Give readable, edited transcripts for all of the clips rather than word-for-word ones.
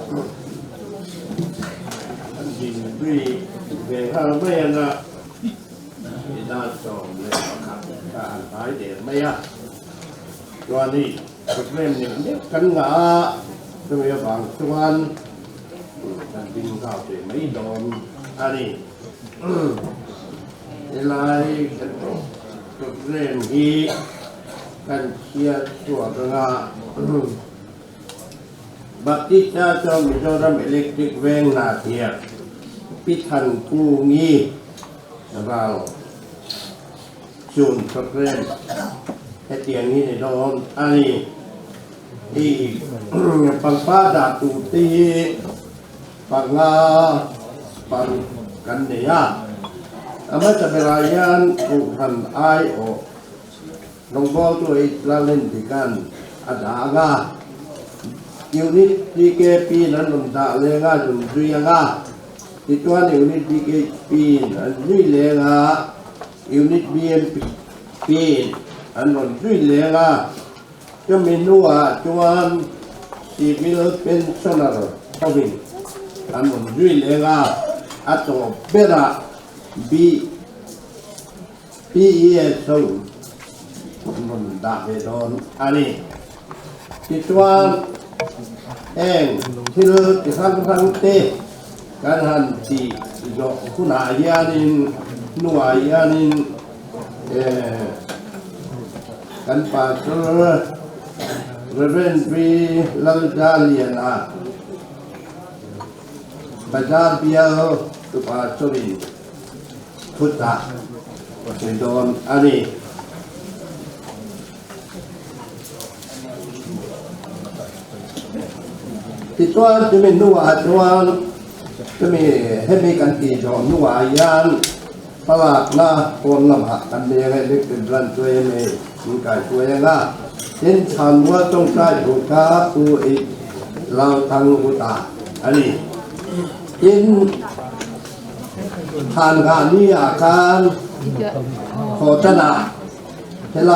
ยิงด้วยเวลาไม่นะด้านสองเลยครับการตายเด็กไม่อะตัวนี้เริ่มหนึ่งเด็กกันงาตัวบางส่วนการบินข้าวเด็กไม่โดนอันนี้อะไรกันตัวเริ่มอีกันเชียร์ตัวกงาบัดที่จะจอมจอรำอิเล็กทริกแวงนาเทียพิทันกูงี้เราจูนโปรแกรมให้เตียงนี้ในโดนอันนี้ที่ปังป้าดาตูตีปังงาปังกันเนียอามาจะเป็นรายงานผู้ทันไอโอลงบอลตัวอิสราเอลที่กันอาดางายูนิตดีเกปีนั้นลงตาเลงาจุนจุยงาที่ตัวยูนิตดีเกปีนั้นจุยเลงายูนิตบีเอ็มปีอันลงจุยเลงาจะมีนัวจวนซีวิลเป็นชนารทวินอันลงจุยเลงาอัตโตเบระบีพีเอสโลงตาเบดอนอันนี้ที่ตัวเองที่เราที่ทำเตะการหันที่เราคุณอาญานินนัวอาญานินการปัสสาวะเรเวนฟีลัลดาเลียนาบัจาร์พิอาตุปัสสวินพุทธะเป็นโดนอันนี้ที่ตัวจะมีนัวตัวจะมีให้มีกันตีจอมนัวยานตลาดนะคนลำหักกันเดียให้เล็กเป็นรันตัวเองมีกายตัวเองนะเห็นฉันว่าต้องใช้ถูกค้าปูอีกเราทางอุตาอันนี้เห็นทานการนี้อาการโฆษณาเท่าไร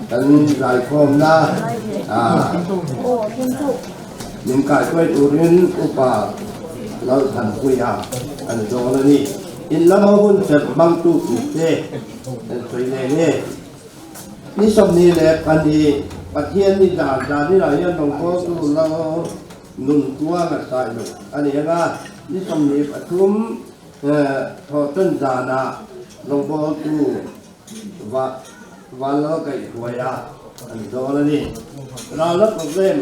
กันหลายคนนะยังกายช่วยตัวเรียนอุปาเราทันคุยอันโดนนี่อินละมาหุ่นเสร็จบางตู้อีกเจ้สวยเลยนี่สมนี่แหละปันดีปัจเจียนนี่ด่านี่เรายังต้องขอสู้เราหนุนตัวกันใส่ลูกอันนี้นะนี่สมนี่ปฐุมทอต้นจานะลงบอตู้วันเราไก่หัวยอันโดนนี่เราลักเล่น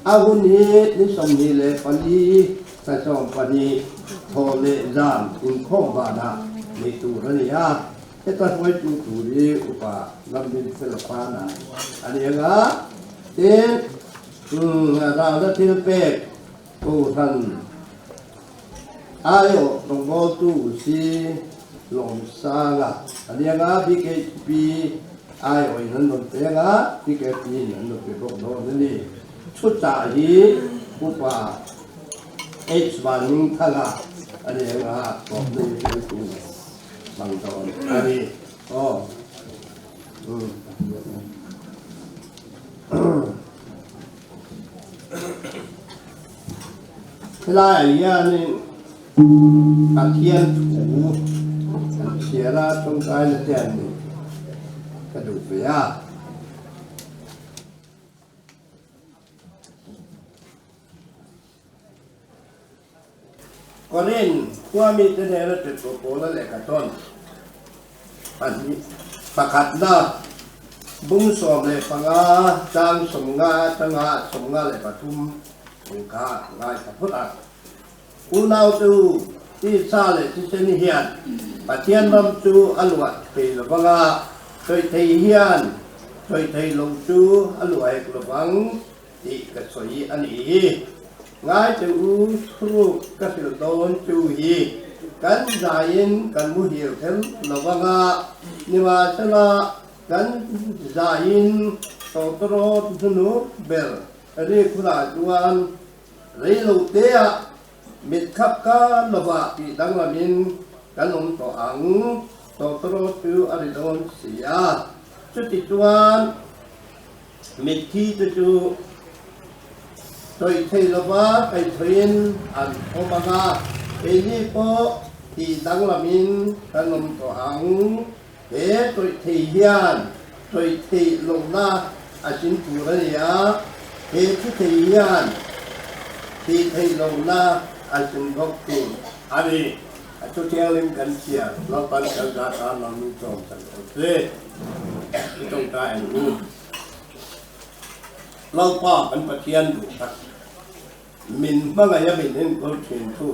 อาวุธนี้นิสมนี้เลยปันดีแต่สองปันดีโทเลจานอินโคบานะในตัวนี้แต่ตัวไว้ตัวนี้อุปาลำดินเฟลปานะอันนี้นะเด็กเราได้ที่เป็ดผู้ท่านอายุลงโบตูสีลงสางอันนี้นะพี่เกปีอายุนั้นลงเตงพี่เกปีนั้นลงไปบอกโน่นนี่ชุดจ่ายีอุปาเอชวันท่าละอันนี้นะบอกเลยเป็นตัวบางตอนอันนี้เวลาอย่างนี้อาเทียนถูเสียละตรงกายละเทียนนี่กระดูกเปียก่อนนี้ว่ามีแต่เนี่ยเราจะโตโตแล้วแหละกันต้นอันนี้ประกาศนะบุ้งสอบเลยปังอาจางสมงาจังอาสมงาเลยปฐุมสงขาง่ายกับพุทธะอุณาตูที่ซาเลยที่เซนิเฮียนปัจเจียนลำตูอลวดไปละปังอาเคยไทยเฮียนเคยไทยลงตูอลวดกระวังที่กระสวยอันนี้ง่ายจะอู้ทุกกระสิลโดนจูฮีกันใจยินกันมุหิวเทลละวังานิวาสละกันใจยินโตตรอดสนุเบลเรียกผู้ราชวันเรียลุเตียมิดขับกันละวะที่ดังละมินกันลงต่ออังโตตรอดจูอริโดนเสียจุดติดวันมิดที่จะจู โดยเทลวะไปทรินอันโอมากาเอนี่โปที่ดังละมินขนมตัวอังโดยเทเฮียนโดยเทลงหน้าอาชินปูระเนียที่เทเฮียนที่เทลงหน้าอาชินกบตูอันนี้ชุดเที่ยวเล่นกันเชียร์เราปั่นกันการตามเรามีจอมสันโอเคที่ต้องการรู้เราป้ากันประเทียนดูครับมินบ้างไงยังมินเห็นคนเขียนทู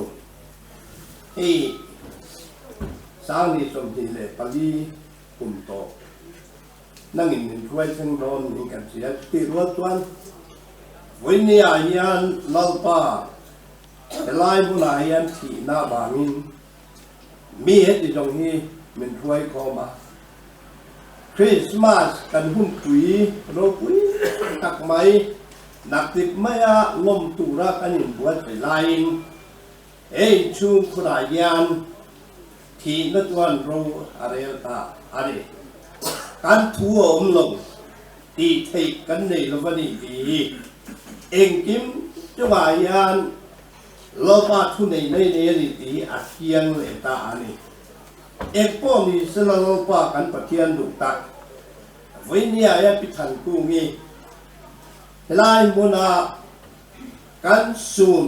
ที่สร้างนิสมทีเลยปลีกุ่มโตนั่งอินมินช่วยเชิงโดนมีกันเสียที่รถวันวันนี้อายันเราป้าลายบุญอายันที่หน้าบามินมีเหตุที่ตรงนี้มินช่วยเข้ามาคริสต์มาสกันหุ่นปุ๋ยโรปุ๋ยตักไม้นักติดไม่อะลมตุระกันยินบวชไปไล่ชูขรายานที่นักวันรู้อะไรตาอะไรการทัวร์ลงตีเทกันในโลกนี้ดีเองกิมจังหวะยานโลกาทุนในนี้ดีอาเคียงเลยตาอันนี้เอกพ่อมีสลโลปากันปะเทียนดุตักวิญญาณพิธันกุงีลายมุนากันสูน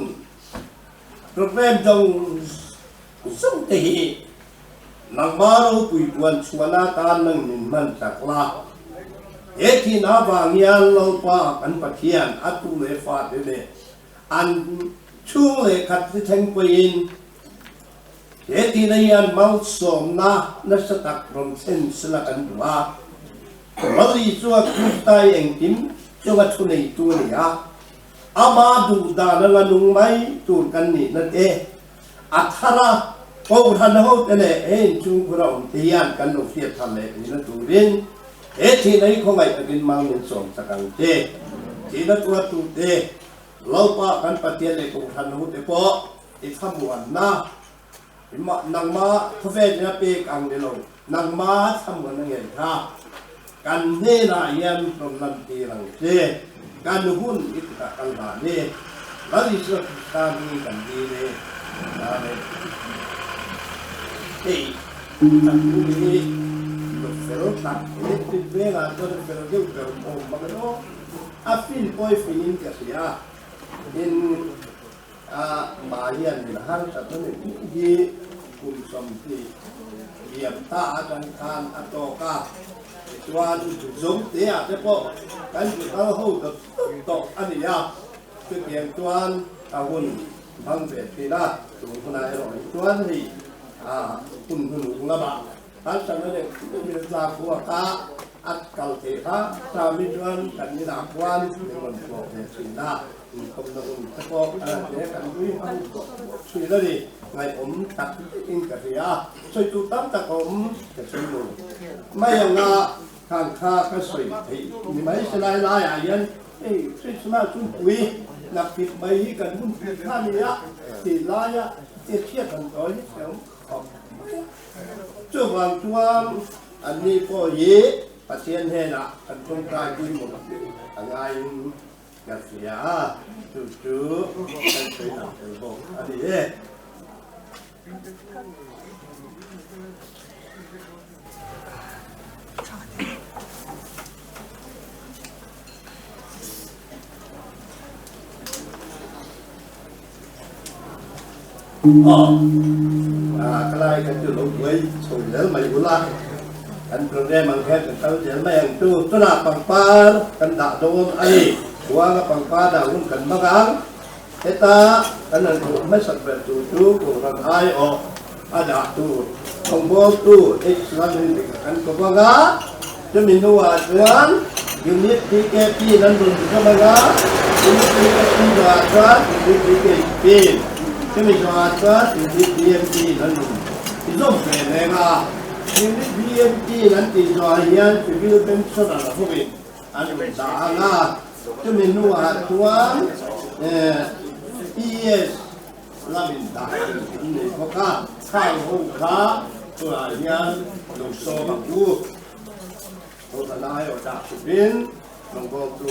โปรแกรมจงส่งตีนักบารูปุยตวนชวนาการนังนิมันจักลาที่นาบางยานโลปากันปะเทียนอัตุเลฟาเดเลอันช่วงเลขัดที่แทงปีนที่ในยันมังสมนานัสตักรมเส้นสลักันว่าเราดีจัวคุตายเองกิมจังทุนในตัวนี้อามาดูดานงันุงไม่ตูนกันนี่นั่นเองอัทาระพอทันเขาเนี่ยจุงเราที่ยันกันโนเฟียทำเลยนี่นั่นตัวเรียนที่ในของไอ้กินมังนิสมสักังเจที่นั่นตัวตัวเตเราปะกันปฏิเสธของทันเขาเตปะที่ทำวันน่ะนังมาทุเฟเนี่ยเปกังเดลงนังมาทำวันนั้นเองครับกันเนน่ายันตรงนั้นที่หลังเจกันหุ่นอิตากันหาเนี่ยแล้วที่สุดการมีกันดีเลยนะเนี่ยทำดูนี่ดูเฟรตักเนี่ยติดเวลาตัวเฟรเกี่ยวกับโอ้มากันโอ้อาฟิลปอยฟิลินกันเสียอินมาเยี่ยมในห้างแต่ตอนนี้ที่คุณสมที่เยี่ยมตาอาจารย์คานอัตโตกาวันสมเตียเฉพาะการที่เราหูกับตกอันนี้ยาคือเพียงตัวอาวุธบางเศษที่ได้ตัวคนนายหน่อยตัวที่คุณหนุ่มระบาดทั้งสมัยเด็กมีสาขัวตาอัดเก่าเถอะสามีจวนกันมีหนักวันในวันโปรเทสินาคนละอุ่นแต่ก็เด็กกันด้วยอันช่วยได้ดีไงผมตัดอินกับเสียช่วยจุดตั้งแต่ผมจะช่วยดูไม่อย่างน่ะข้างข้าก็สวยที่มีไหมสลายลายอายันช่วยสมาชุนปุยนักผิดใบกันหุ่นผิดข้านี่ยะที่ลายะที่เทียบกันต่อที่เสียงขอบช่วงวันช่วงอันนี้ก็ยี่ปะเทียนเฮนะอันตรงกลางที่หมดอะไรกันเสียจู่ๆกันสวยหนักเลยบอกอันนี้cái này cái từ lúc mới sôi lớn mày bún la anh thường đem bằng thép tao chỉ mấy anh tu là bằng pa cần đạo đâu ai qua cái bằng pa đạo cũng cần bác án thế ta anh là cũng mấy sản vật chú của thằng ai đạo tu không có tu ít là mình anh có bác á cho mình nuôi chuan dùng nít đi kẹp đi nên dùng cho bác á dùng nít đi kẹp đi là chuan dùng nít đi kẹp đi cái mình cho cho thì BMT nó dùng thì dùng về này mà nhưng BMT nó thì cho hiện thì cái bên số là không bị anh mình đã là cái mình nuôi chuan ES là mình đã mình có cả khai hồng cá cho là hiện dùng số bằng cua tôi là ai ở đặc biệt bên đồng bào tu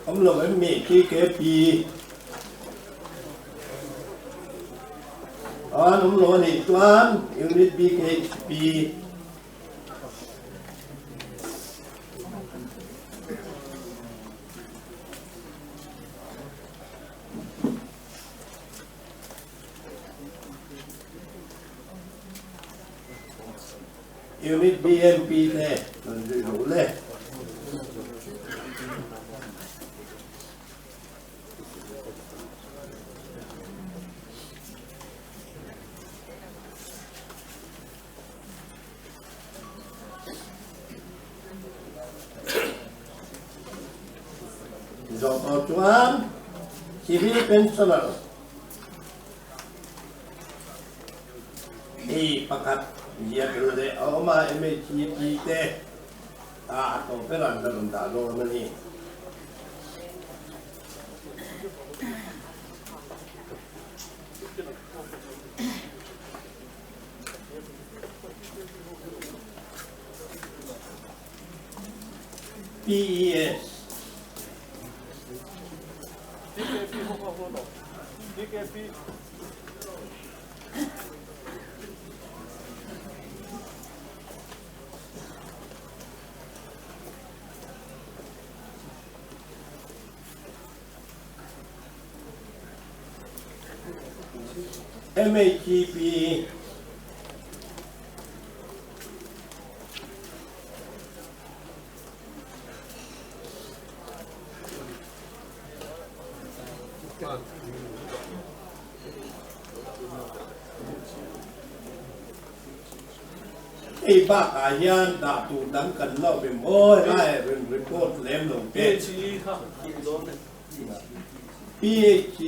ông lồng em mẹ cái pi ông lồng này tluan unit BKP unit BMP thế mình đủ lên rồi vào tluan civil pensioner pakat dia kerja oma MHP teh atau peran dalam dalam ni PES DKP MHP bác hiền đã tụ đắng cần lo về môi lại về report lem lồng tết PhD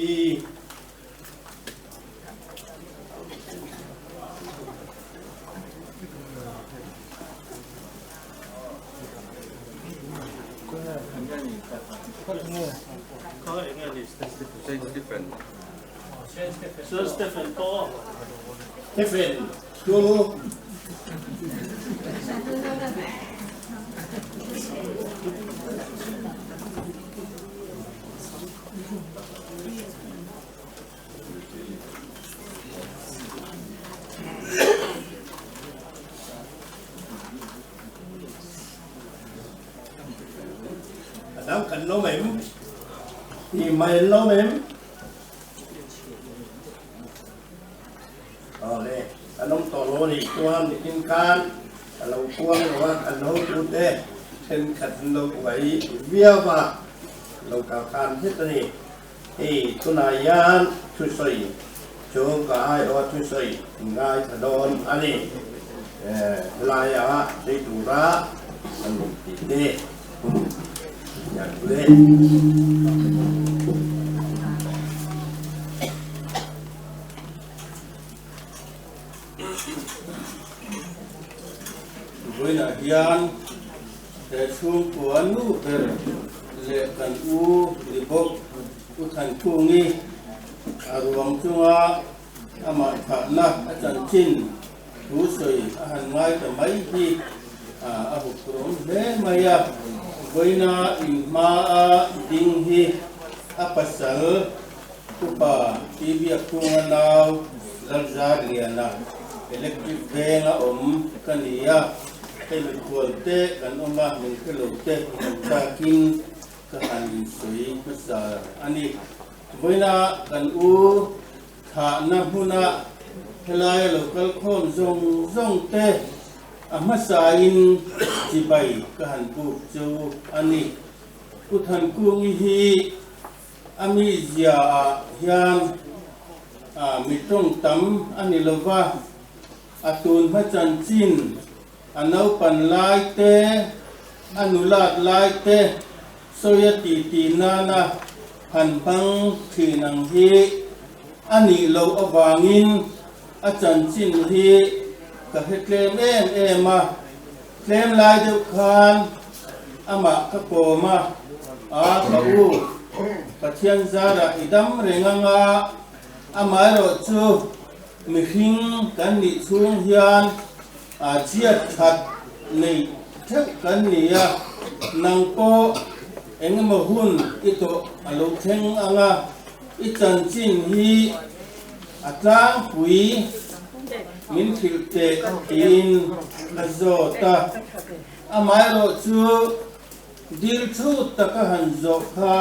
Stephen dulu Adam cần lo mềm thì mày lo mềm đây anh ông tỏ lo đi quan để kinh can lâu quan là anh nấu chút đấy trên khẩn lâu vậy vía mà lâu cả can hết rồi thì tôi nói yan tôi soi cho cả ai ở tôi soi ngay thật đòn anh ấy lại để tụ ra anh đi đi nhận lên Vuina hian để xuống cuốn nu về lệ cần u đi bốc u Thankungi ruộng chunga ama thana achan chin tu soi han ngai ta mai hi a hu krom le maya Vuina in ma ding hi apasal upa tibia kunga naw larza liana electric Veng kania cái lực cuốn tê gần ông ba mình cái lồng tê mình ta kinh cái hành suy cái giờ anh đi với na gần u thả na huna ลายเราก็ข้อมทรงเตะมาสาอินจีใบกันกูจูอันนี้กูทันกูงี้ฮีมีเสียยันมีตรงตั้มอันนี้เราว่าตูนพระจันทร์จินอันเอาปันลายเตะอนุลาดลายเตะโซยตีนานะหันพังทีนังฮีอันนี้เราเอาวางินอาจารย์จินฮีก็ให้เคลมมาเคลมลายเดียวกันอามาขโกมาขบูกระเทียนซาระอิดัมเรงงาอามาโรจูมีหิงกันนิชุงยานเจียดขัดในเทกันนี่นังโปเอ็งมาหุ่นอิโตอารมณ์เทงอ่างอิจันจินฮีอัตลางหุยมินทิลเตอินลโซตาอามาโรจูดิลชูตะกหันโซคา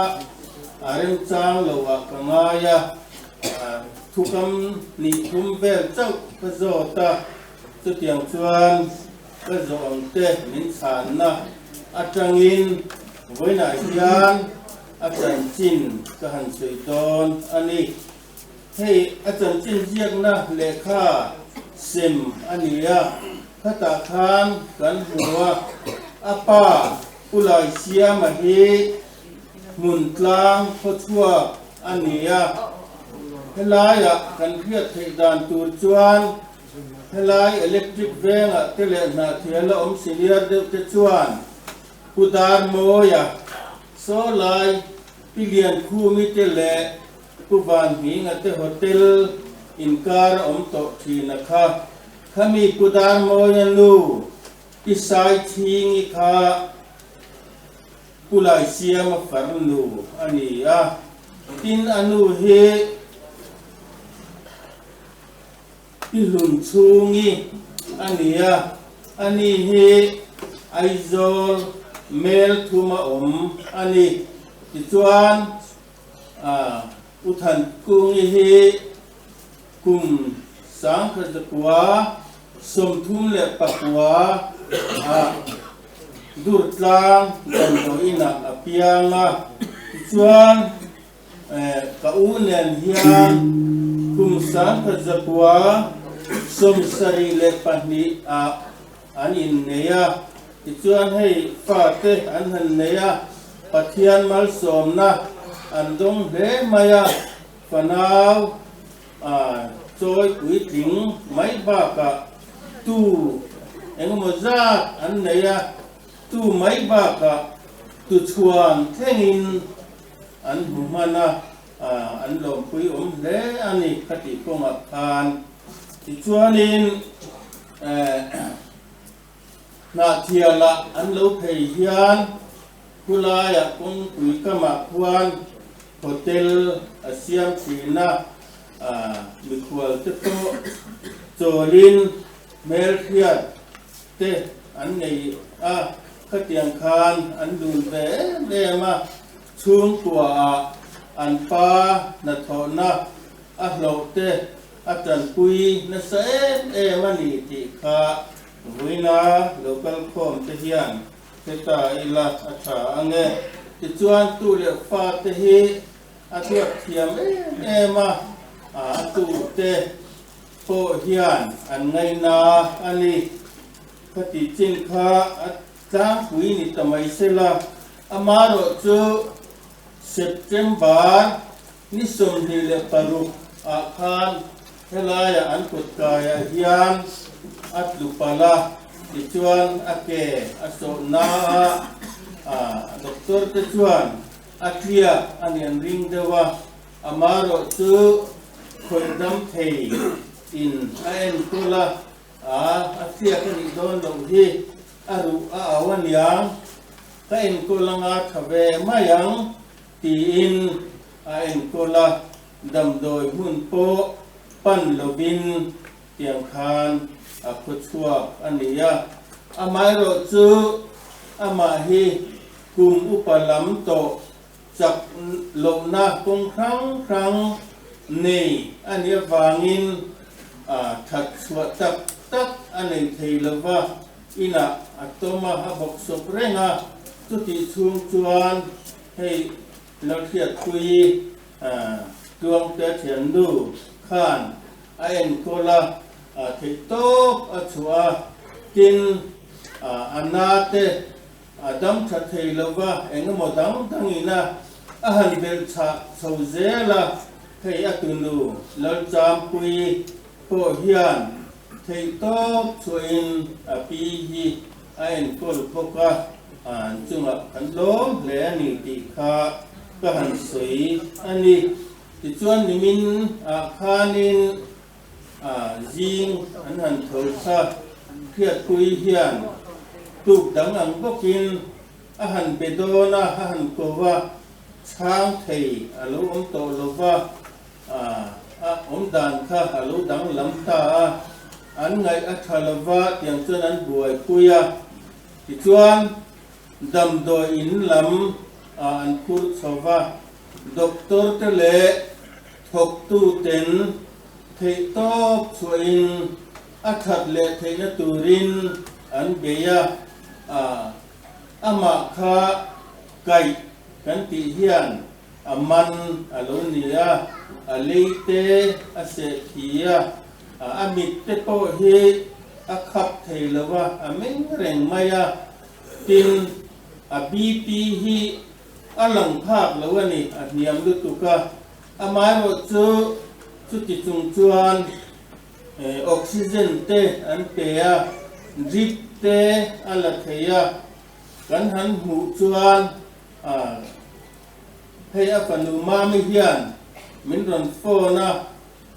อาริมจางโลวะกังายาทุกคำนิคุมเวลเจ้ากโซตาจุดยังชวนกโซอังเตมินสานนะอาจังอินVuina yan ajan jin kahan suidon ani hei ajan jin jiak na lekha sim ania khata khan kan huwa apa ulai siam hi mun tlang chhuak ania helaya kan khiat thei dan tur chuan helai electric Veng tele Hnahthial senior de te chuan Kudar moya so lai pilihan khu mi te le kuvan hi ngate hotel inkar to thina kha khami kudar moya lu isai thingi kha pulai siam farnu ani tin anu he ilun chungi ani he aizol mel thuma ani tichuan uthan kungi hi kum sang khazakwa somthum le pakwa durtlang dandoina apianga tichuan ka unen hian kum sang khazakwa somsari le pahni anin neya Ituan hei fate an han neya pathian mal som na andong le maya fanau choi pui ting mai ba ka tu engmoza an neya tu mai ba ka tu chuan thengin an humana an lom pui le ani khati konga khan tichuanin Hnahthial an lo thei hian kulaya kong pui kama khuan hotel siam thina mi khwal te to cholin mel khiat te an nei khatiang khan an dun ve ma chung tua an pa na thona hlo te atan pui na sa mani ti kha Vuina local com te hian te ta ila atha ange ti chuan tu le fa te hi atuat thiam ma tu te po hian an ngai na ani khati chin kha tlang hui ni tamai sela amaro chu September ni som ni le paru khan helaya an kut kaya hian atlupala tichuan ake aso na doktor tichuan aklia anian ring dewa amaro chu khoidam thei in aen tola aklia kan idon lo hi aru awan yang kain kolanga thave mayang ti in aen kola damdoi hun po pan lovin tiang khan chhuak ania amai ro chu ama hi kum upalam to chak lo na kong khang nei ania wangin ถัดสวดตักตักอันนี้เทลว่าอินะอัตมาหบกสบเรงาจุติชุมชวนให้เราเทียบคุยดวงเตเทียนดูข้านไอเอ็นโคลาเทโตอัชัวกินอันนาเตดัมชัดเทลว่าเอ็งโมดังทั้งอินะอาหารเบลชาโซเซลาให้อัตุนูเราจำคุยโคเฮียนเทโตช่วยปีฮีไอเอ็นโคลพกะจึงขันล้มและนิติคาก็หันสวยอันนี้ที่ชวนนิมินคานินจิงอันหันเถิดซาเพียรคุยเฮียนตุกดังอังก็กินอาหารเบโดนะอาหารโกวาช้างไทยอาลูอมโตโลวาอมดานข้าอาลูดังลำตาอันไงอัฐลวะอย่างเช่นนั้นบวยคุยที่ชวนดำโดยอินลำอันคุรสวะด็อกเตอร์เตเลทกตูเต็นเทตอบสวยอัฐเลเทนตูรินอันเบียอามาคาไก่กันติเฮียนอามันอโลเนียอเลเตอเซคียอามิตเตโปเฮอาคับเทลวะอาเมงเร่งมายาตินบีปีฮีอาลังภาพแล้ววะนี่เนียมดุตุกะอามาโรจูสุติจุงจวนออกซิเจนเตอันเปียริบเตอัลเทียกันหันหูจวนให้อฟันุมาไม่เฮียนมินรันโฟนะ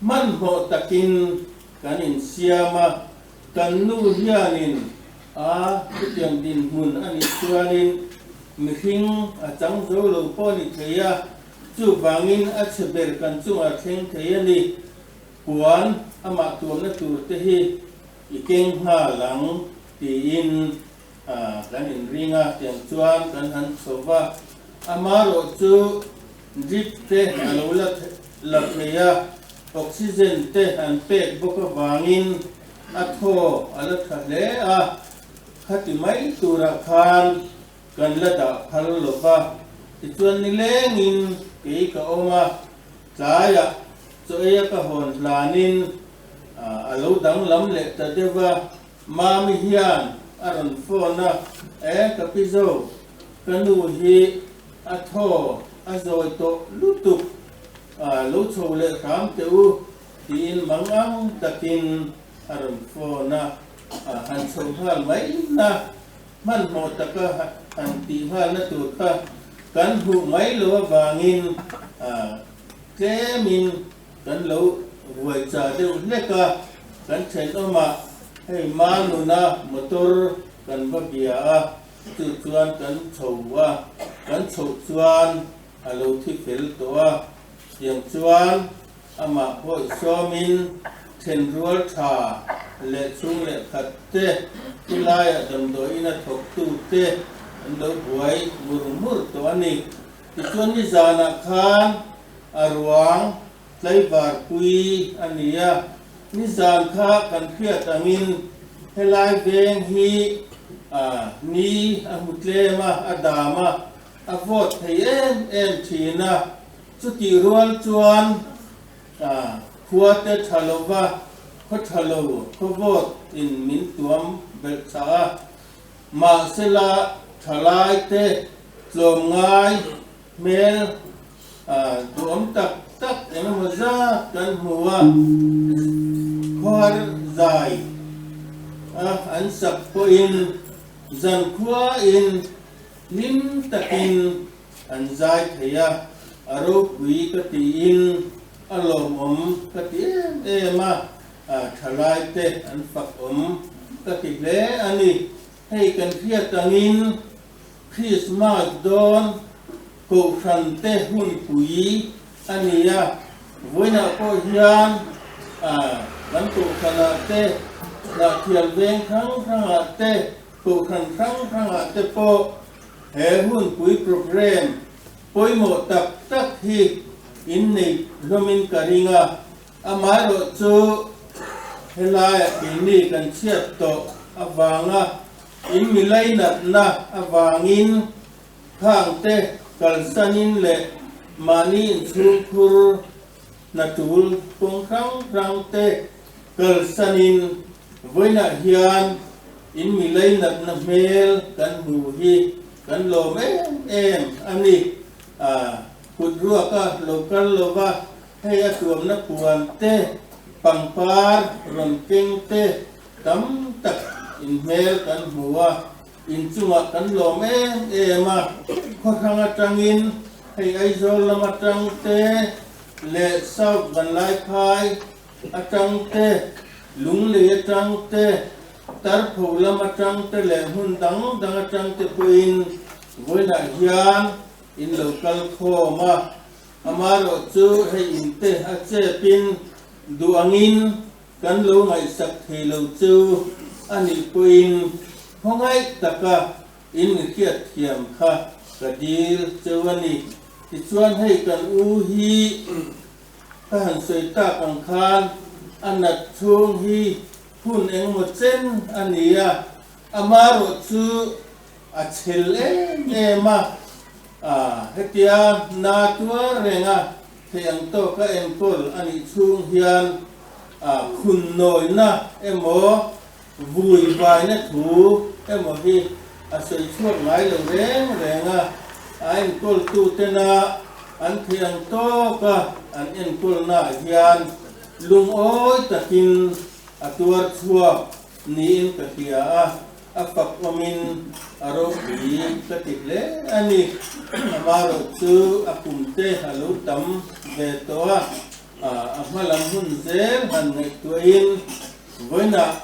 มันโหตะกินกันอินเซียมากันนูเฮียนินทุกอย่างดินมุนอันนี้จวนินมิหิงจังโซโลปอนิเทียจูบางินอัจเบรกันจูอาเทงเทียนี่ปวนอามาตัวนัตัวเตหีอีเก่งหาหลังตีอินกันอินริงาเตียงจวนกันหันโซวาอามาโรจูจิบเตอโลลัเทียออกซิเจนเตอันเป็ดบกวางินอัทโธอัลทะเลขัดไม่ตุระคานกันละดาพัลลบะที่ชวนนิเลงินกีกะอมาสายะสวยกะหอนลานินอโลดังลำเล็ตเดวะมามิฮิยันอารันโฟนะกะปิโซกันูฮีอัทโธอาโซยโตลุตุกลุโชเลคามเตอูตีนมังอังตะกินอารันโฟนะหันโซฮาลไม่นะมันโมตะกะหันตีฮาลนะตุกะกันหูไม่โลบางินเจมินกันโลหวยจ่าเดียวเล็กกันเชนออกมาให้มานุนะมอเตอร์กันบะเบียตุจวนกันโฉวกันโฉจวนฮัลโหลที่เฟลตัวอย่างจวนอามาพอยซอมินเชนรัวชาเละชุงเละขัดเตที่ลายดำโดยนัทกตูเตอันโดยหวยมุรตัวนี้ที่ชวนนิจานาคานอารวังไลบาร์คุยอันนี้นิจานข้ากันเพียตังินให้ลายเวงฮีนี่มุตเลมาอดามาอวดให้เอ็มทีนะสุติรวนจวนขวดเตทะลวะขทะลวขวดอินมินตัวมเบลซามาเซลาทลายเตลมง่ายเมลตัวมตักเอ็มมซากันหัวขวดใจอันสับปอินจันขวาอินลิมตะกินอันใจเทียอารมณ์วิกติอินอารมณ์กติมาทลายเตอันฝักกติเลอันนี้ให้กันเพียตังินคริสต์มาสโดนกูขันเตหุ่นปุยอันนี้วุ้ยนาโคยันกันกูขันเตนาเทียนเวงครั้งเตกูขันครั้งเตโปเฮหุ่นปุยโปรแกรมปุยโมตักฮีอินนี่ลมินการิงาอามาโรจู helai ini kan siap to avanga in milai na avangin thang te kalsanin le mani chukur natul kong rang te kalsanin Vuina hian in milai na mel kan hu hi kan lo em ani kudrua ka lokal lova hay atuam na puan te pangpar ron king te tam tak in mel kan huwa in chunga kan lom ema kho thanga tangin hay ai zol lama tang te le sau ban lai khai atang te lung le tang te tar phu lama tang te le hun dang atang te puin Vuina hian in local khoma amaro chu hay in te a che pin duangin kan lo ngai sak thei lo chu ani puin hongai taka in khiat thiam kha kadil chawani ti chuan hei kan u hi ka han soi ta kang khan anat chung hi hun eng mo chen ania amaro chu a chel ema hetia na tua renga theyang to ka empol ani chung hian khun noi na emo vui vai na thu emo hi asoi chuak ngai lo renga an kol tu te na an theyang to ka an en kol na hian lung oi takin atuar chuak ni in ka tia afak omin aro pi katikle ani amaro chu akumte halu tam ve toa amalam hun zel han ngai tuin Vuina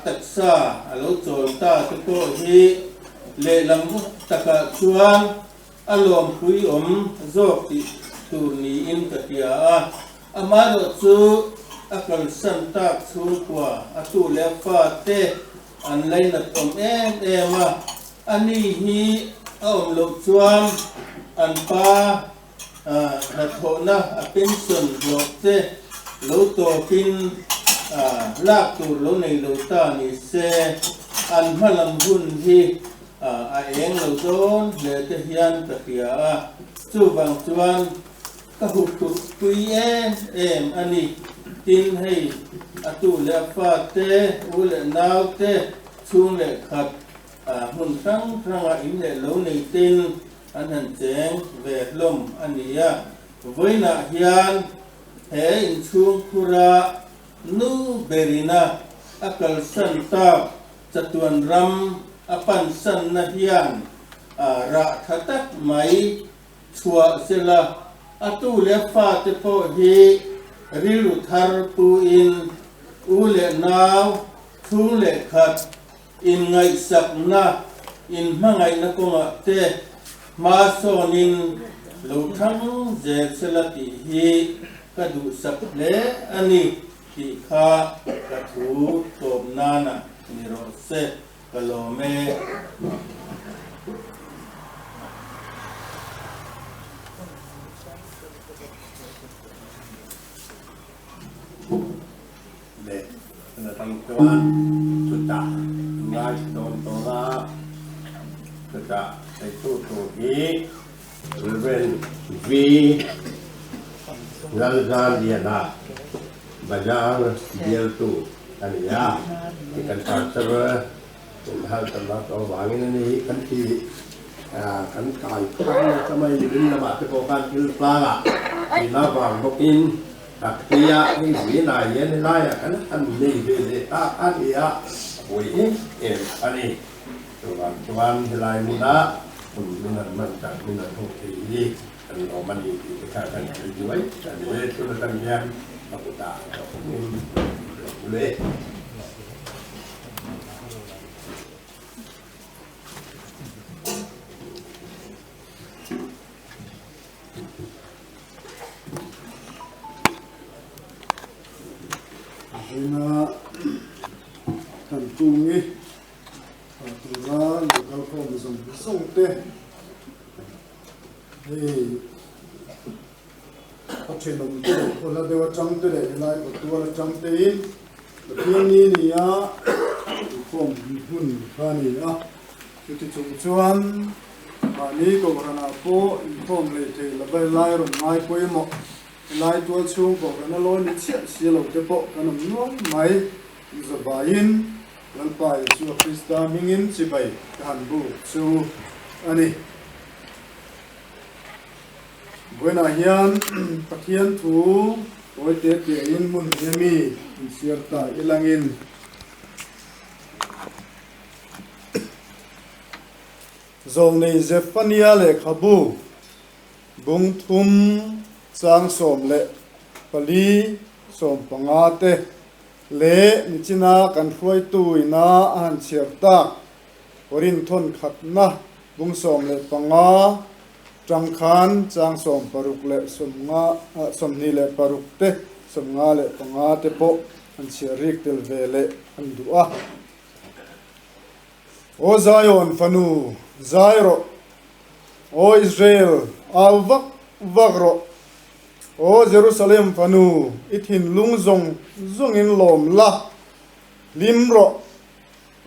taksa alo chol ta to hi le lam taka chuan alom pui zok ti tur ni in katia amaro chu akal san tak chu kwa atu le fa te an lai na tom ema ani hi om lo chuan an pa na tho na a pension block te lo to pin lak tur lo nei lo ta ni se an malam hun hi a eng lo don le te hian ka pia chu bang chuan ka hu tu pui em ani tin hei atu le fa te u le nau te chung le khat mun sang a in le lo nei tin an han cheng ve lom ania Vuina hian he in chung khura nu berina akal san ta chatuan ram apan san na hian ra thatak mai chua sela atu le fa te po hi rilu thar pu in u le naw thu le khat in ngai sak na in mangai na konga te ma sonin lo thang je selati hi ka du sak le ani ki kha ka thu tom nana ni ro se kalome le na tang tuan suta ngai don tora suta sai tu hi reven vi ngal dia na bajang dia tu ania ikan pasar hal tempat wangin ini kan ti kan kai kan samai din na ma te ko kan kil plaga ina bang bokin taktia ni Vuina yen lai kan an ni de ta an ya oi ani tuan lai muda minan man tak minan ho ti kan o man ni ka kan juai dan le tu tan yang aku tak boleh Vuina Thankungi tluan local chromosom te hei a thenom te ola dewa chang te le lai tua chang te in thiên ni ni á không hun khani á thì chúng chuan ani ko rana po inform le the la bai lai ron mai poi mo lai tua chung ko kana lo ni chia si lo te po kana no mai za bain lan pai chu Krista mingin chi bai kan bu chu ani Vuina hian pathian thu oi te te in mun hemi siar ta ilangin zong nei Zephania le khabu bung thum chang som le pali som pangate le nichina kan hruai tuina an chiar ta orin thon khatna bung som le panga trăng khan chang som paruk le som ni le paruk te som nga le panga te po an chiarik tel vele an du'a o Zion fanu Zairo o Israel al vakro o Jerusalem fanu ithin lungzong zongin lom la limro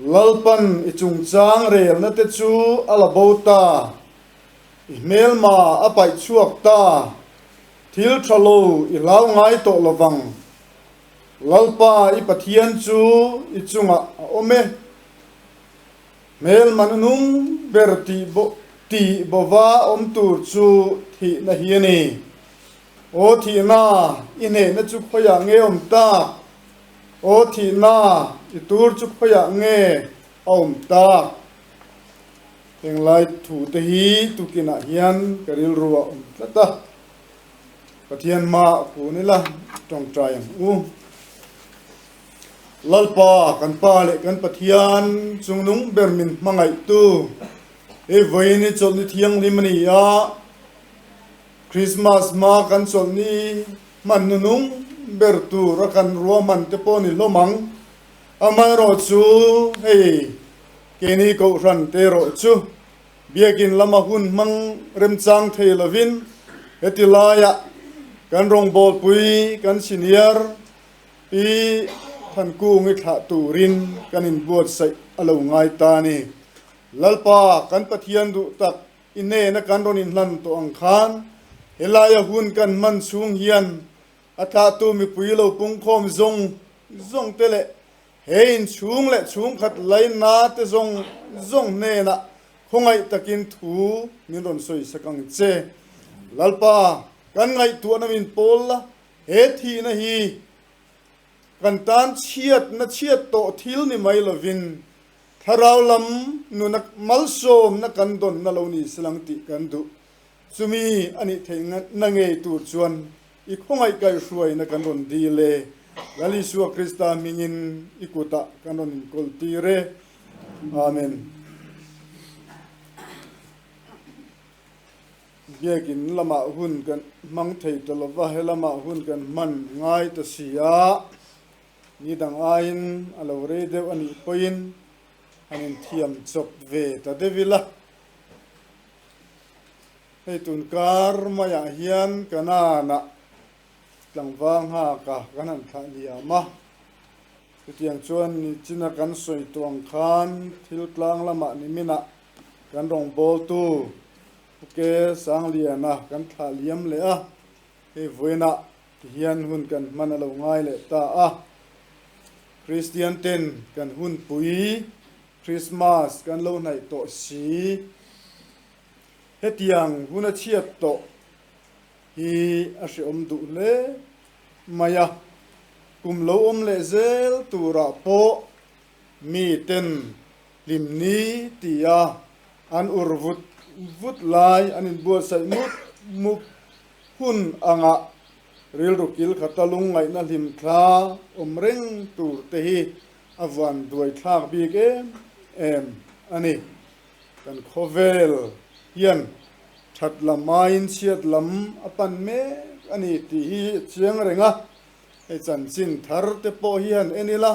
lalpan ichung chang rel na te chu alabota email ma apai chhuak ta thil thalo I lau ngai to lawang lalpa I pathian chu I chunga ome mel manunung berti bo ti bova om tur chu thi na hiani o thi na ine na chu khoya nge om ta o thi na I tur chu khoya nge om ta Heng lai thu te hi tu kina hian karil ruwa tlata pathian ma ku ni la tong tryang u lalpa kan pa le kan pathian chungnung bermin mangai tu e voini chol ni thiang limani ya Christmas ma kan chol ni manunung bertu ra kan roman te poni lomang amai ro chu hey keni ko ran te ro chu biakin lama hun mang rem chang thei lovin etilaya kan rong bol pui kan senior pi Thankungi tha turin kan in buat sai alo ngai ta ni lalpa kan pathian du tak ine na kan ron in hlan to ang khan elaya hun kan man chung hian atha tu mi pui lo pung khom zong tele hein chung le chung khat lai na te zong ne na khongai takin thu min ron soi sakang che lalpa kan ngai tu na min pol la he thi na hi kan tan chiat to thil ni mai lovin tharau lam nu na malsom na kan don na lo ni silang ti kan du chumi ani thenga na nge tu chuan I khongai kai hruai na kan ron di le gali suwa Krista mingin ikuta kanon kultire amen biakin lama hun kan mang thei tolova helama hun kan man ngai ta sia ni dang ain alore de ani poin anin thiam chop ve ta devila hei tun kar maya hian kanana tlangwang ha ka kanan tha liama tiang chuan ni china kan soi tuang khan thil tlang lama ni mina kan rong bol tu ke sang liana kan tha liam le a e Vuina hian hun kan manalo ngai le ta a Christian ten kan hun pui Christmas kan lo nai to si hetiang huna chiat to hi a hri om du le maya kum lo om le zel tura po mi ten limni tia an urvut vut lai anin bua sai mut hun anga ril rukil khatalung ngai na lim thla om reng tur te hi awan duai thak bi ke em ani kan khovel hian that lamain chiat lam apan me ani ti hi chiang renga e chan chin thar te po hian enila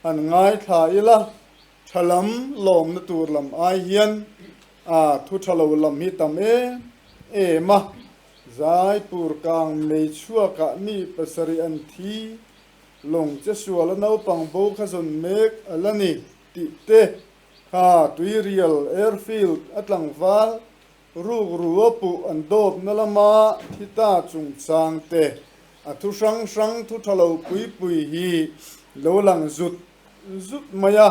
an ngai tha ila thalam lom na tur lam ai hian a thu thalo lam hi tam e ma zai pur kang mei chua ka mi pasari an thi lồng chế sủa là nấu bằng bố khá dồn mếch ở lần này tị tê ha tùy real airfield at lang val ru ru pu an dop na lama thita chung chang te a thu sang sang thu thalo pui pui hi lo lang zut zut maya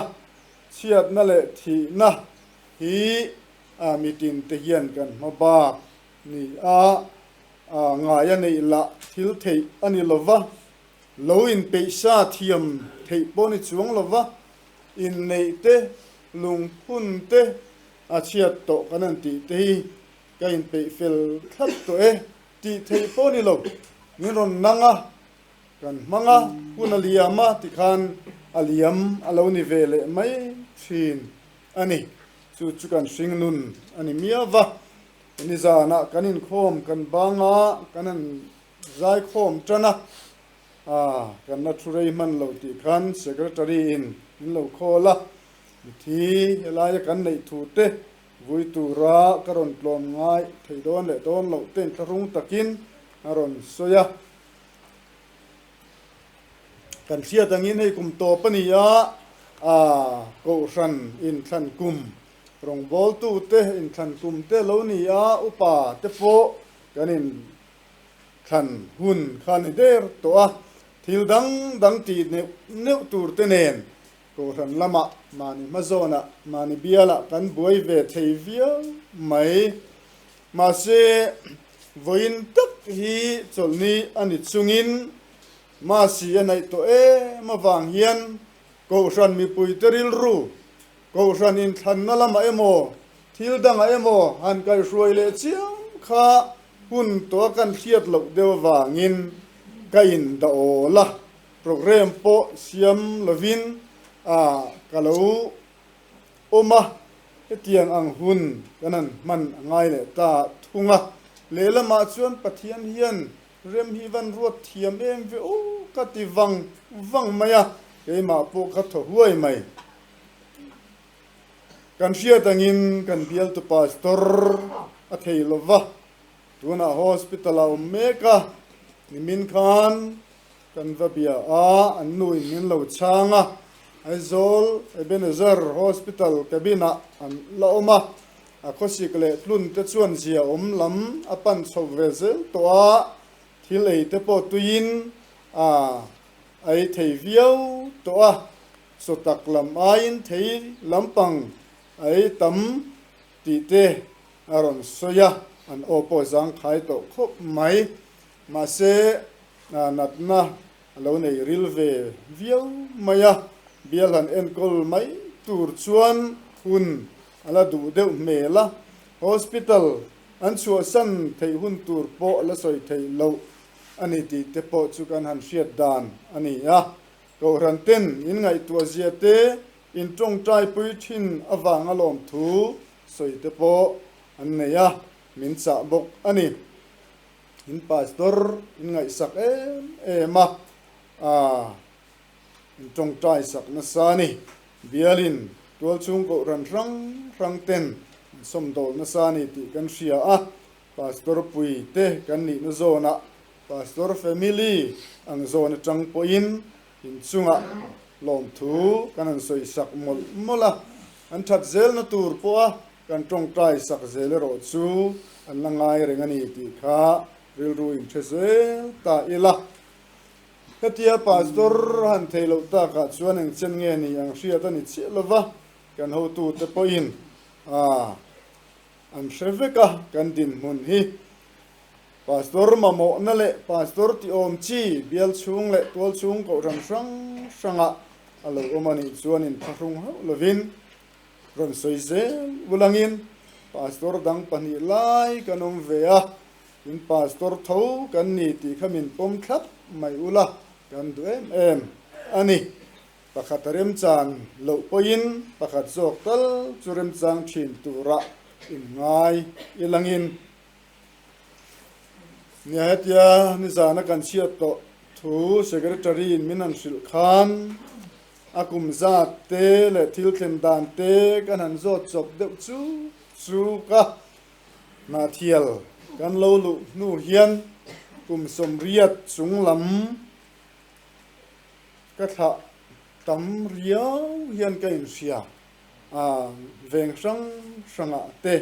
chiat na le thi na hi a mitin te hian kan ma ba ni a nga ya nei la thil thei ani lova lo in pe sa thiam thei poni chuang lova in nei te lung phun te a chiat to kanan ti te hi ka in pe fel khat to e ti thei poni lo ni ron nanga kan manga punaliama ti khan aliam alo ni vele mai thin ani chu chu kan sing nun ani miawa ni zana kanin khom kan banga kanan zai khom trana kan na thurei man lo ti khan secretary in lo khola thi helai kan nei thu te vui tu ra karon tlom ngai theidon le don lo ten tharung takin aron soya kan sia tangin hei kum to pania ko ran in than kum rong bol tu te in than kum te lo ni upa te fo kanin than hun khan der to thil dang ti ne tur te nen ko ran lama mani mazona mani biala kan buai ve theivia mai ma se voin tak hi cholni ani chungin ma si anai to ma wang hian ko ran mi pui teril ru ko ran in than na lama emo thil dang emo han kai ruai le chiang kha hun to kan thiat lo dewa wangin kain da ola program po siam lovin kalau oma tiang ang hun kanan man ngai le ta thunga lela ma chuan pathian hian rem hi van ruat thiam em ve o ka ti wang maya ke ma po ka tho huai mai kan sia tangin kan bial to pastor a theilova tuna hospital a meka nimin khan kan vabia an nui min lo changa aizol ebenezer hospital kabina an laoma a khosikle tlun te chuan zia lam apan chhovezel to thil ei te po tuin ai thei viau to so tak lam ain thei lampang ai tam ti te aron soya an opo zang khai to khop mai ma se natna lo nei rilve viau maya bialan enkol mai tur chuan hun ala du deuh mela hospital an chua san thei hun tur po la soi thei lo ani ti te po chu kan han hriat dan ani ko ran ten in ngai tua zia te in tong trai pui thin awang alom thu soi te po an nei min cha bok ani in pastor in ngai sak ema in tong trai sak na sani bialin tual chung ko ran rang ten som dol na sani ti kan sia pastor pui te kan ni na zona pastor family ang zona chang po in chunga lom thu kan an soi sak mola an that zel na tur po kan tong trai sak zel ro chu an langai rengani ti kha ril ru in thesel ta ila katia pastor han thelo ta ka chuan ang chen nge ni ang hria ta ni che lova kan ho tu te po in an shreveka kan din mun hi pastor mamo na le pastor ti om chi bial chung le tol chung ko ram sanga alo omani chuan in tharung ho lovin ron soize bulangin pastor dang pani lai kanom vea in pastor tho kan ni ti khamin pom thlap mai ula kan du em ani pakhat rem chan lo poin pakhat zok tal churem chang thin tura in ngai ilangin Hnahthial ni zana kan siat to thu secretary in minan sil khan akum za te le thil thlem dan te kan han zot chop deuh chu ka Hnahthial kan lo lu nu hian kum som riat chung lam ka tha tam riau hian ka in sia veng sanga te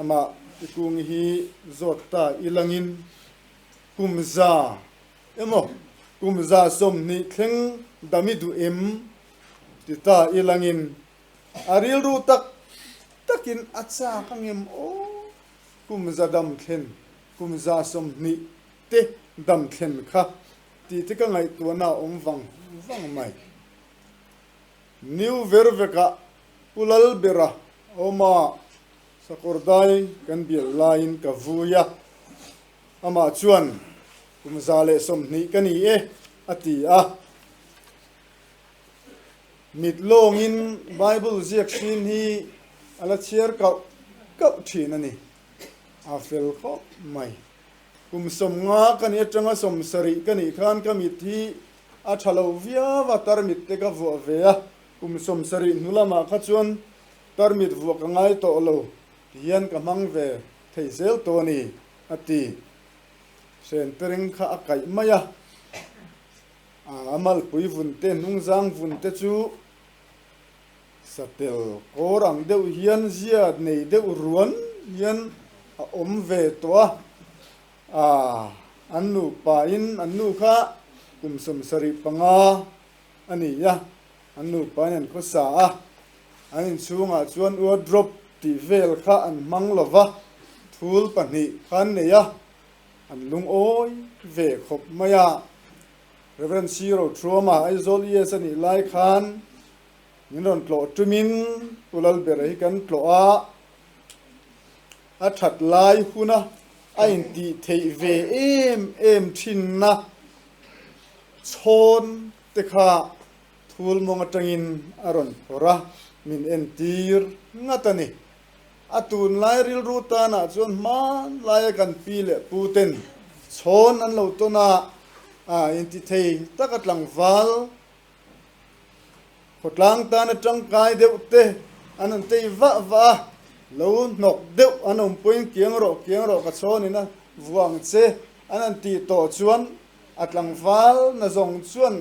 ama ikung hi zota ilangin kumza emo kumza som ni thleng damidu em tita ilangin aril ru takin acha kangem o kumza dam thlen kumza som ni te dam thlen kha ti te ka ngai tu na om wang mai new verveka ulal bera oma sakordai kan bil lain ka vuya ama chuan kumza le som ni kani e ati a mitlong in bible ziak shin hi ala chiar kau thina ni a fel kho mai kum som nga kan e tanga som sari kani khan ka mit hi a thalo via wa tar mit te ka vo ve a kum som sari nulama kha chuan tar mit vo ka ngai to lo hian ka mang ve theizel to ni ati sen tering kha akai maya amal pui vun te nung jang vun te chu satel korang deuh hian zia nei deuh ruan hian a om ve to annu pa in annu kha kum som sari panga ani ya annu pa nen ko sa anin chunga chuan wardrobe ti vel kha an mang lova thul pani khan ne ya an lung oi ve khop maya reverend zero trauma aizol yes ani lai khan ninon tlo tumin ulal berei kan tlo a that lai huna ain ti thei ve em thin na chon te kha thul mong atangin aron pora min en tir ngatani atun lai ril ruta na chon man lai kan pi le puten chon an lo to na in ti thei takatlang wal khotlang ta na tang kai deuh te anan tei va lo nok deuh anom point kiang ro ka chonina vuang che anan ti to chuan atlang wal na zong chuan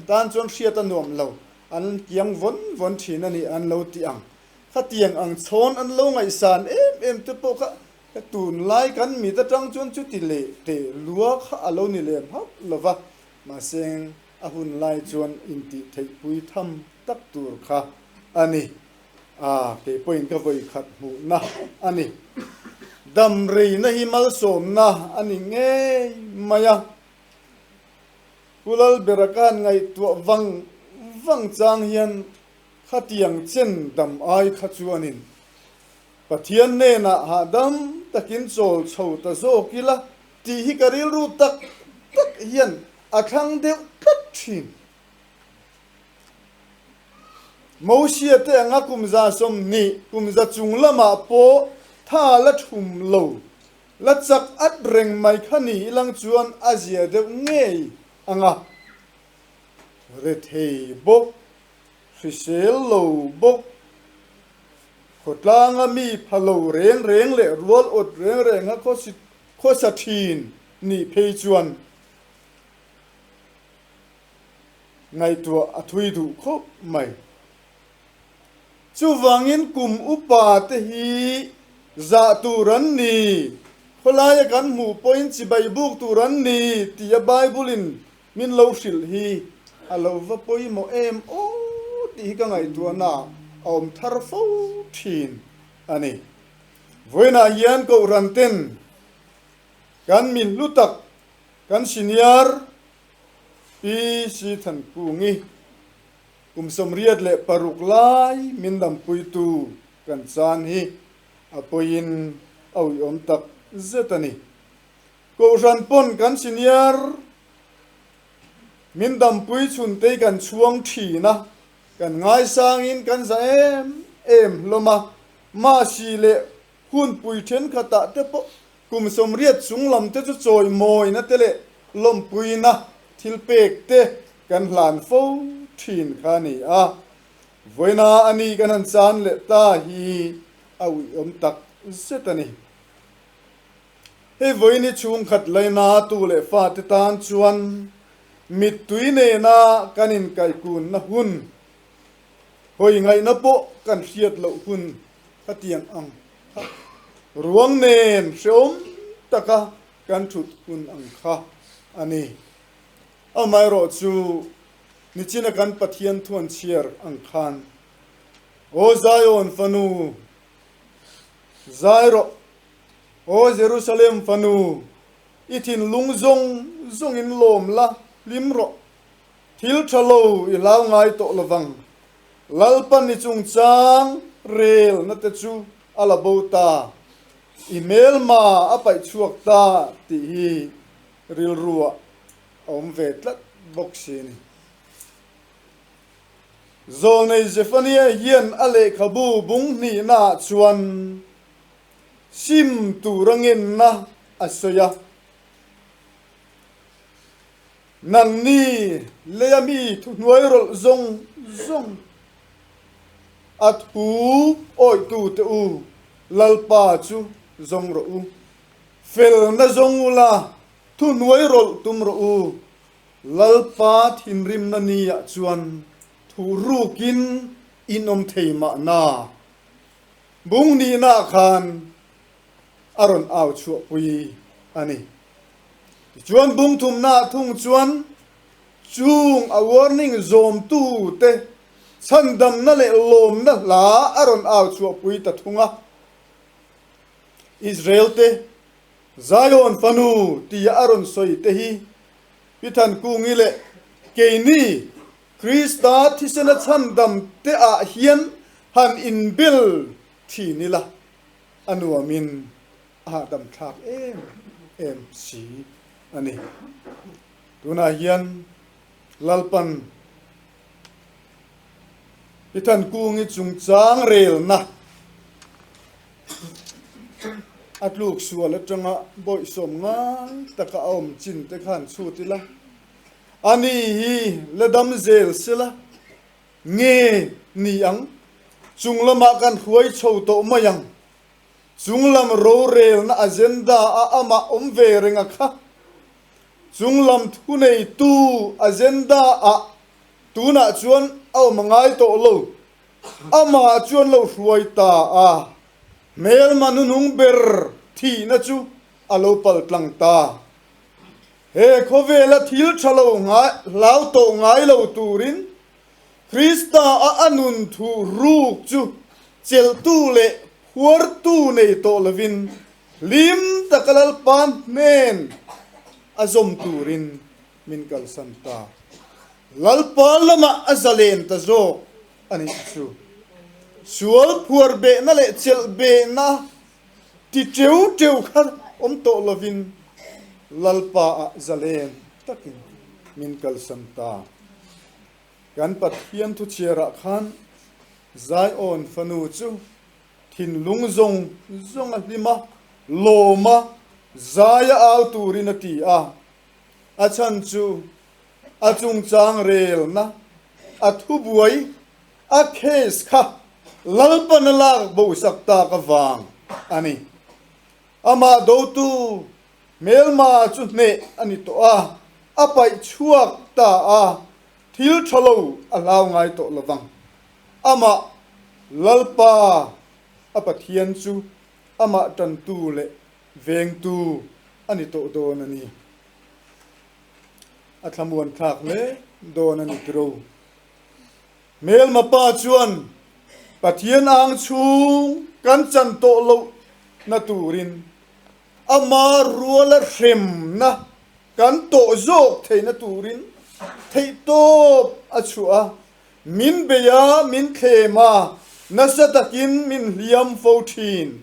tan chuan hriat anuam lo an kiang von thina ni an lo ti ang kha tiang ang chon an lo ngai san em te po kha tun lai kan mi ta tang chuan chu ti le te lua kha alo ni lem hap lova ma seng ahun lai chuan in ti thei pui tham tak tur kha ani ke point ka voi khat mu na ani dam rei na hi mal som na ani nge maya kulal berakan ngai tu wang chang hian khatiang chen dam ai kha chuanin pathian ne na hadam takin chol chho ta zo kila ti hi karil ru tak hian athang deuh thin mosia te anga kumza som ni kumza chunglama po tha la thum lo la chak at reng mai khani ilang chuan azia deuh ngei anga re thei bok hrisel lo bok khotlanga mi phalo reng le rual ot reng ha kho sa thin ni phei chuan ngai tua athui du khop mai chu wangin kum upa te hi za turan ni kholaya kan mu point chi bai buk turan ni tia bible in min lo hril hi alo va poi mo em o ti ka ngai tua na om thar fo thin ani Vuina hian ko ranten kan min lutak kan senior pi si Thankungi som riat le paruk lai min dam pui tu kan chan hi apoin au om tak zetani ko ran pon kan senior min dam pui chun te kan chuang thi na kan ngai sang in kan za em loma ma si le hun pui then khata te po som riat chung lam te chu choi moi na te le lom pui na thil pek te kan hlan fo thin khani Vuina ani kan han chan le ta hi awi om tak setani he Vuini chung khat leina tu le fa te tan chuan mit tui ne na kanin kai kun na hun hoi ngai na po kan hiat lo hun khatiang ang ruang nen shom taka kan thut hun ang kha ani amai ro chu ni china kan pathian thuan chiar ang khan o zion fanu zairo o jerusalem fanu ithin lungzong zong in lom la limro thil thalo i law ngai to lawang lalpan ni chung chang rel na te chu ala bota email ma apai chuak ta ti hi ril ruwa om vetlat boxi ni zol nei zefania hian ale khabu bung ni na chuan sim tu rangin na asoya nang ni leami thu nuai rol zong zong at hu oi tu te u lalpa chu zong ro u fel na zong la thu nuai rol tum ro u lalpa thin rim na ni a chuan thu rukin inom theima na bung ni na khan aron aw chu pui ani chuan bung thum na thung chuan chung a warning zom tu te chandam na le lom na la aron aw chu pui ta thunga Israel te Zion fanu ti aron soi te hi pithan kungi le keini Krista thisena chandam te a hian han in bil thi nila anuamin adam thak em si ani tuna hian lalpan pithan kungi chung chang rel na atluk sual atanga boi som ngai taka om chin te khan chutila ani hi ledam zel sila nge niang chunglama kan huai chho to mayang chunglam ro rel na agenda a ama omve renga kha chunglam thunei tu agenda a tuna chuan aw mangai to lo ama chuan lo huai ta a mel manunung ber thi na chu alo pal tlang ta he khovela thil thalo nga law to ngai lo turin Krista a anun thu ruk chu chel tu le huar tu nei to lovin lim takalal pan nen azom turin min kal santa lalpa lama azalen ta zo ani chu sual puar be na le chel be na ti teu khan om to lovin lalpa azalen takin min kal santa kan pathian thu chera khan Zion fanu chu thin lungzong zong lima loma zaya au turinati a achan chu achung chang rel na athu buai a khes kha lalpan la bo sakta ka wang ani ama do tu melma chu ne ani to a apai chhuak ta a thil thalo alaw ngai to lawang ama lalpa apathian chu ama tan tu le veng tu ani to don ani athamuan thak le don ani tro mel mapa chuan pathian ang chung kan chan to lo na turin ama ruala hrem na kan to zok theina turin thei to achua min beya min khema nasatakin min liam 14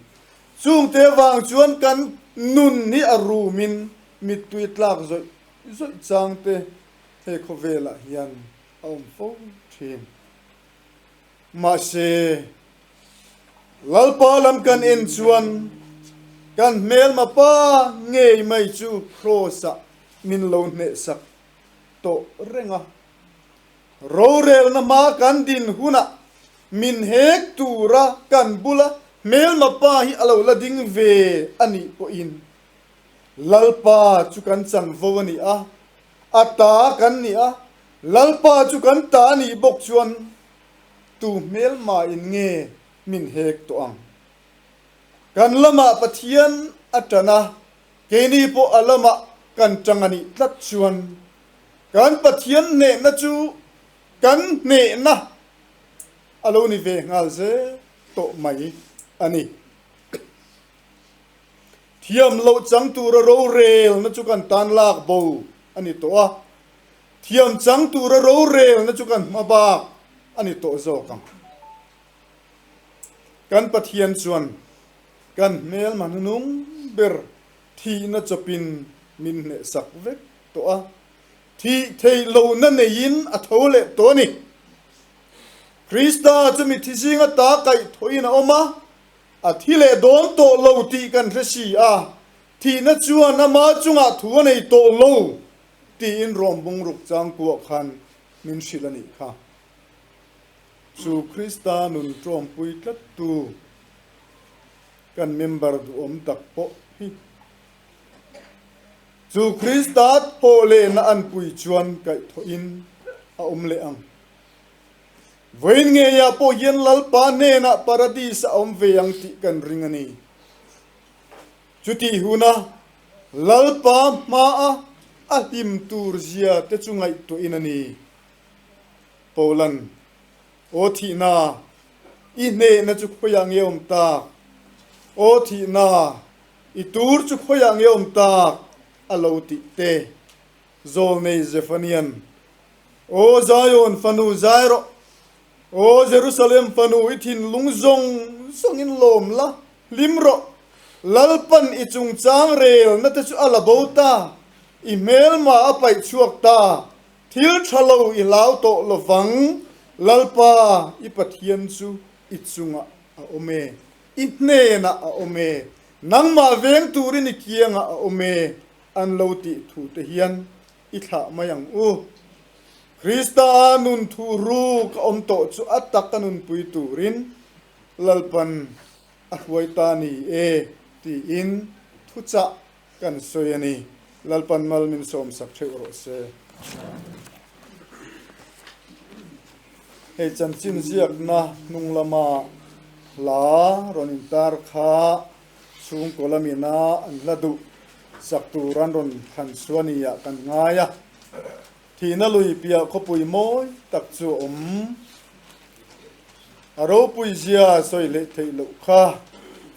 chung te wang chuan kan nun ni aru min mit tuit lak zoi zoi chang te he khovela hian om 14 ma se lalpa lam kan en chuan kan mel ma pa ngei mai chu krosa min lo ne sak to renga rorel na ma kan din huna min hek tura kan bula mel ma pa hi alo la ding ve ani po in lalpa chu kan chan vo ani a ata kan ni a lalpa chu kan ta ni bok chuan tu mel ma in nge min hek to ang kan lama pathian atana ke ni po alama kan changani tlat chuan kan pathian ne na chu kan ne na alo ni ve ngal ze to mai ani thiam lo chang tu ro rel na chu kan tan lak bo ani to a thiam chang tu ro rel na chu kan ma ba ani to zo kam kan pathian chuan kan mel manunung ber thi na chopin min ne sak vek to a thi thei lo na nein a thole to ni krista chumi thi singa ta kai thoina oma a thile don to lo ti kan resi a thi na chuan na ma chunga thu nei to lo ti in rom bung ruk chang ku khan min shilani kha chu krista nun trom pui tlat tu kan member du om tak po hi chu krista po le na an pui chuan kai tho in a om le ang Vuin nge ya po yen lal pa ne na paradis a om ve ang ti kan ringani chuti huna lal pa ma a him tur zia te chungai to inani polan o thi na I ne na chu khoyang yom ta o thi na I tur chu khoyang yom ta alo ti te zol nei zefanian o zayon fanu zairo o Jerusalem fanu ithin lungzong songin lom la limro lalpan I chung chang rel na te chu alabota I mel ma apai chuak ta thil thalo I lau to lovang lalpa I pathian chu I chunga a ome I ne na a ome nang ma veng turin I kianga a ome an lo ti thu te hian I tha mayang u Krista nun thu ru ka om to chu atak kanun pui turin lalpan ahwaita ni e ti in thu cha kan soyani lalpan malmin som sak thero se he chan chin ziak na nung lama la ronin tar kha chung kolamina an ladu sak tu ran ron khan suania kan ngaya thì nó lùi bia có bùi môi đặc chu aro bùi zia soi lệ thầy lộ kha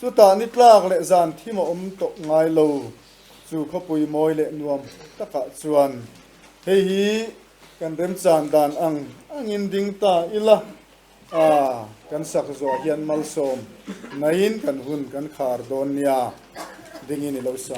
chu ta nít lạc lệ giàn thi mà to ngay lâu chu có bùi môi lệ nuông tất cả chuan thế hi kan rem chan dan ang in ding ta ila kan sak zo hian mal som nain kan hun kan khar don nia ding in lo sa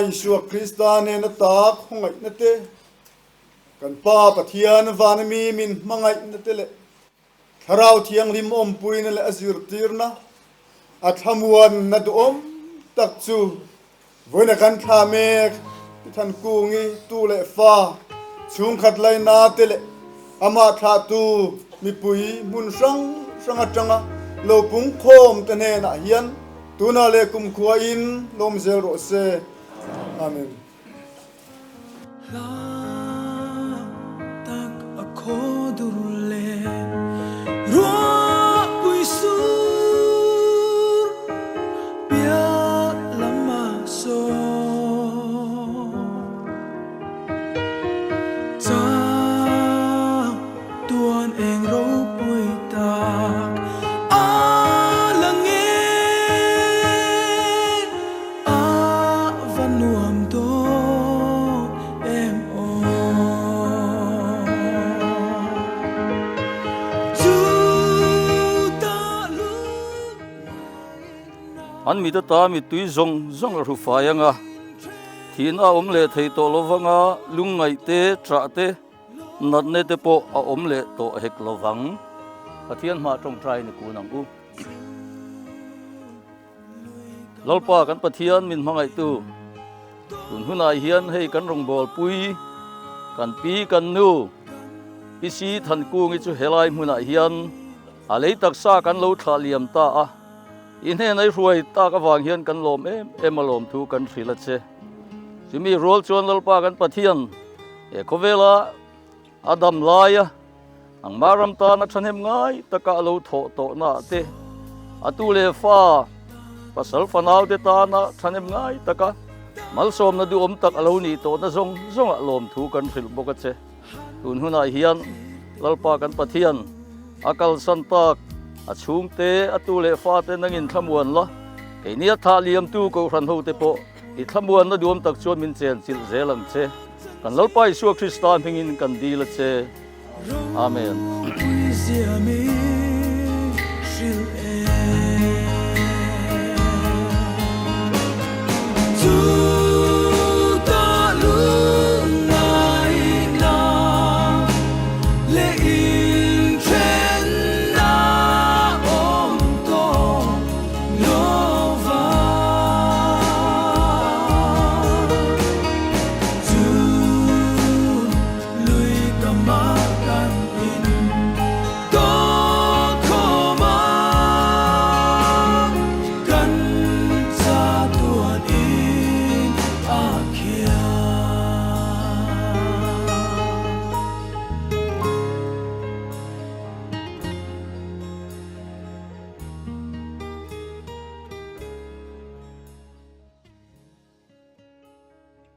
Isua Krista ne na tak hongai na te kan pa pathian vanami min mangai na te le tharau thiang lim om pui na le azir tirna athamuan na du om tak chu Vuina kan tha mek Thankungi tu le fa chung khat lai na te le ama tha tu mi pui mun sang sanga changa lo pung khom te ne na hian tuna le kum khuwa in lom zel ro se amen tak akodurle ro puisur pia lama so cha tuan eng ro pui tak an mi ta mi tui zong ru fayanga thina omle thei to lovanga lungai te tra te nat ne te po a omle to hek lovang pathian ma tong trai ni kunang u lolpa kan pathian min mangai tu tun hunai hian hei kan rong bol pui kan pi kan nu pisi Thankungi chu helai hmunah hian a lei taksa kan lo tha liam ta a in he nai ruai ta ka wang hian kan lom em alom thu kan thrila che chumi rol chon lolpa kan pathian e khovela adam laia ang maram ta na thanem ngai taka lo tho to na te atu le fa pasal fanal te ta na thanem ngai taka mal som na du om tak alo ni to na zong alom thu kan thril boka che tun hunai hian lolpa kan pathian akal santak a chung te atu le fa te nangin thamuan la ke nia tha liam tu ko ran ho te po i thamuan na duam tak chuan min chen chil zelang che kan lolpa Isua Krista hingin kan dil che amen